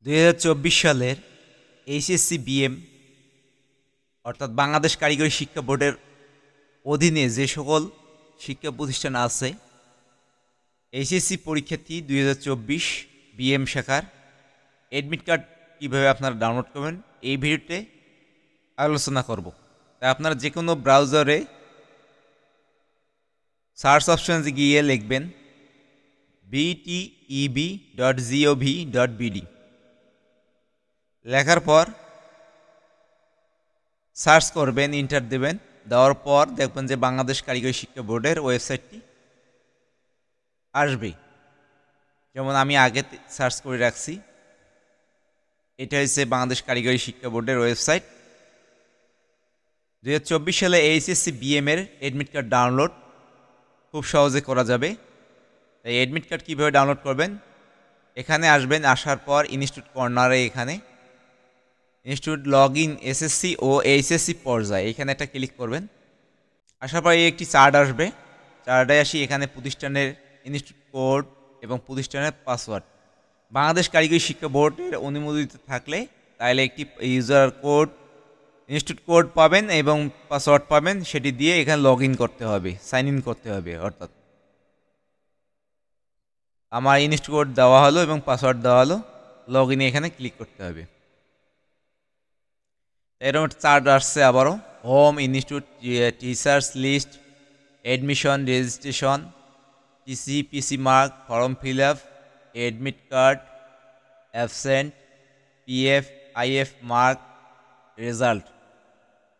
2024 সালের HSC BM অর্থাৎ বাংলাদেশ কারিগরি শিক্ষা বোর্ডের অধীনে যে সকল শিক্ষা প্রতিষ্ঠান আছে, এইচএসসি পরীক্ষার্থী 2024 বিএম শাখার অ্যাডমিট কার্ড কীভাবে আপনারা ডাউনলোড করবেন এই ভিডিওতে আলোচনা করব। তাই আপনারা যে কোনো ব্রাউজারে সার্চ অপশনে গিয়ে লিখবেন bteb.gov.bd। লেখার পর সার্চ করবেন, ইন্টার দেবেন, দেওয়ার পর দেখবেন যে বাংলাদেশ কারিগরি শিক্ষা বোর্ডের ওয়েবসাইটটি আসবে। যেমন আমি আগে সার্চ করে রাখছি, এটা হচ্ছে বাংলাদেশ কারিগরি শিক্ষা বোর্ডের ওয়েবসাইট। 2024 সালে এইচএসসি বিএম এর অ্যাডমিট কার্ড ডাউনলোড খুব সহজে করা যাবে। তাই অ্যাডমিট কার্ড কীভাবে ডাউনলোড করবেন, এখানে আসবেন, আসার পর ইনস্টিটিউট কর্নারে এখানে ইনস্টিটিউট লগ ইন এসএসসি ও এইচএসসি পর্যায়ে এখানে একটা ক্লিক করবেন। আসার পর একটি চার্ট আসবে, চার্টে আসি এখানে প্রতিষ্ঠানের ইনস্টিটিউট কোড এবং প্রতিষ্ঠানের পাসওয়ার্ড। বাংলাদেশ কারিগরি শিক্ষা বোর্ডের অনুমোদিত থাকলে তাহলে একটি ইউজার কোড, ইনস্টিটিউট কোড পাবেন এবং পাসওয়ার্ড পাবেন, সেটি দিয়ে এখানে লগ ইন করতে হবে, সাইন ইন করতে হবে। অর্থাৎ আমার ইনস্টিটিউট কোড দেওয়া হলো এবং পাসওয়ার্ড দেওয়া হলো, লগ ইনে এখানে ক্লিক করতে হবে। এরকম চার্ট আসছে আবারও, home, institute, teachers list, admission, registration, PC mark, form fill up, admit card, absent, PF, IF mark, result.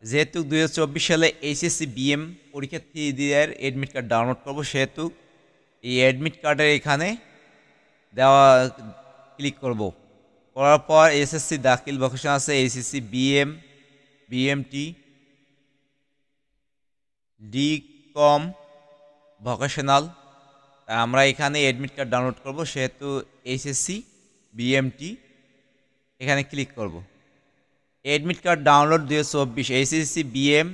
যেহেতু 2024 সালে এইচএসসি বিএম পরীক্ষার্থীদের অ্যাডমিট কার্ড ডাউনলোড করবো, সেহেতু এই অ্যাডমিট কার্ডের এখানে দেওয়া ক্লিক করব। করার পর এসএসসি দাখিল ভোকেশন আছে, এইচএসসি বিএম, বিএমটি, ডি কম ভোকেশনাল। আমরা এখানে অ্যাডমিট কার্ড ডাউনলোড করব, সেহেতু এইচএসসি বিএমটি এখানে ক্লিক করব। Admit card download 2024 HSC BM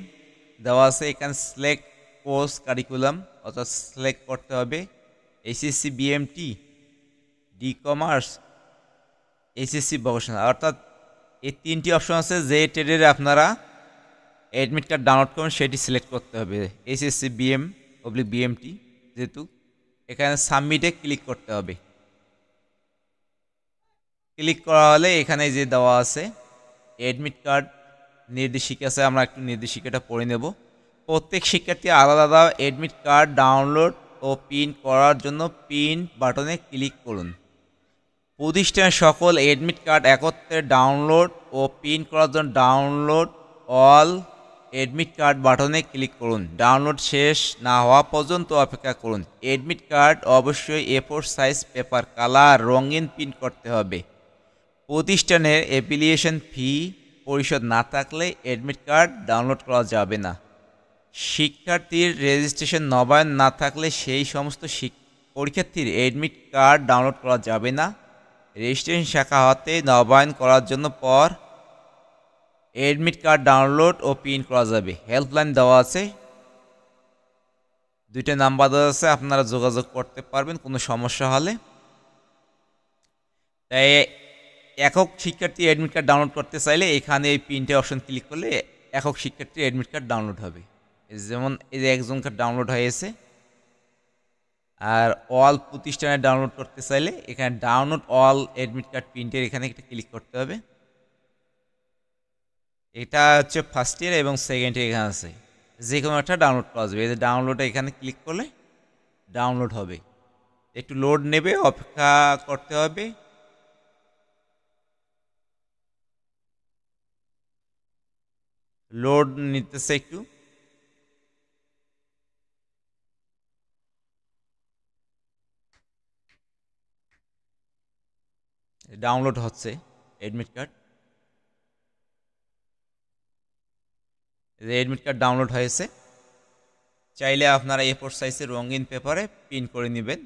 দেওয়া আছে, এখানে সিলেক্ট কোর্স কারিকুলাম, অর্থাৎ সিলেক্ট করতে হবে HSC BMT, D commerce, HSC vocational. অর্থাৎ এই তিনটি অপশন আছে, যে ট্রেডের আপনারা অ্যাডমিট কার্ড ডাউনলোড করবেন সেটি সিলেক্ট করতে হবে, এইচএসসি বিএম অবলিক বিএমটি। যেহেতু এখানে সাবমিটে ক্লিক করতে হবে। ক্লিক করা হলে এখানে যে দেওয়া আছে অ্যাডমিট কার্ড নির্দেশিকা আছে, আমরা একটু নির্দেশিকাটা পড়ে নেব। প্রত্যেক শিক্ষার্থী আলাদা আলাদা অ্যাডমিট কার্ড ডাউনলোড ও প্রিন্ট করার জন্য প্রিন্ট বাটনে ক্লিক করুন। প্রতিষ্ঠানের সকল অ্যাডমিট কার্ড একত্রে ডাউনলোড ও প্রিন্ট করার জন্য ডাউনলোড অল অ্যাডমিট কার্ড বাটনে ক্লিক করুন। ডাউনলোড শেষ না হওয়া পর্যন্ত অপেক্ষা করুন। অ্যাডমিট কার্ড অবশ্যই A4 সাইজ পেপার, কালার, রঙিন প্রিন্ট করতে হবে। প্রতিষ্ঠানের অ্যাপ্লিকেশন ফি পরিশোধ না থাকলে অ্যাডমিট কার্ড ডাউনলোড করা যাবে না। শিক্ষার্থীর রেজিস্ট্রেশন নবায়ন না থাকলে সেই সমস্ত পরীক্ষার্থীর অ্যাডমিট কার্ড ডাউনলোড করা যাবে না। রেজিস্ট্রেশন শাখা হতে নবায়ন করার জন্য পর অ্যাডমিট কার্ড ডাউনলোড ও প্রিন্ট করা যাবে। হেল্পলাইন দেওয়া আছে, দুইটা নাম্বার দেওয়া আছে, আপনারা যোগাযোগ করতে পারবেন কোনো সমস্যা হলে। তাই একক শিক্ষার্থী অ্যাডমিট কার্ড ডাউনলোড করতে চাইলে এখানে এই প্রিন্টে অপশন ক্লিক করলে একক শিক্ষার্থী অ্যাডমিট কার্ড ডাউনলোড হবে। যেমন এই যে একজন কার্ড ডাউনলোড হয়েছে। আর অল প্রতিষ্ঠানে ডাউনলোড করতে চাইলে এখানে ডাউনলোড অল অ্যাডমিট কার্ড প্রিন্টের এখানে একটা ক্লিক করতে হবে। এটা হচ্ছে ফার্স্ট ইয়ার এবং সেকেন্ড ইয়ার এখানে আছে, যে কোনো একটা ডাউনলোড করা যাবে। এই যে ডাউনলোডে এখানে ক্লিক করলে ডাউনলোড হবে। একটু লোড নেবে, অপেক্ষা করতে হবে। লোড নিতেছে একটু। ডাউনলোড হচ্ছে admit card. Admit card download হয়েছে। চাইলে আপনারা A4 সাইজের রঙিন পেপারে প্রিন্ট করে নেবেন।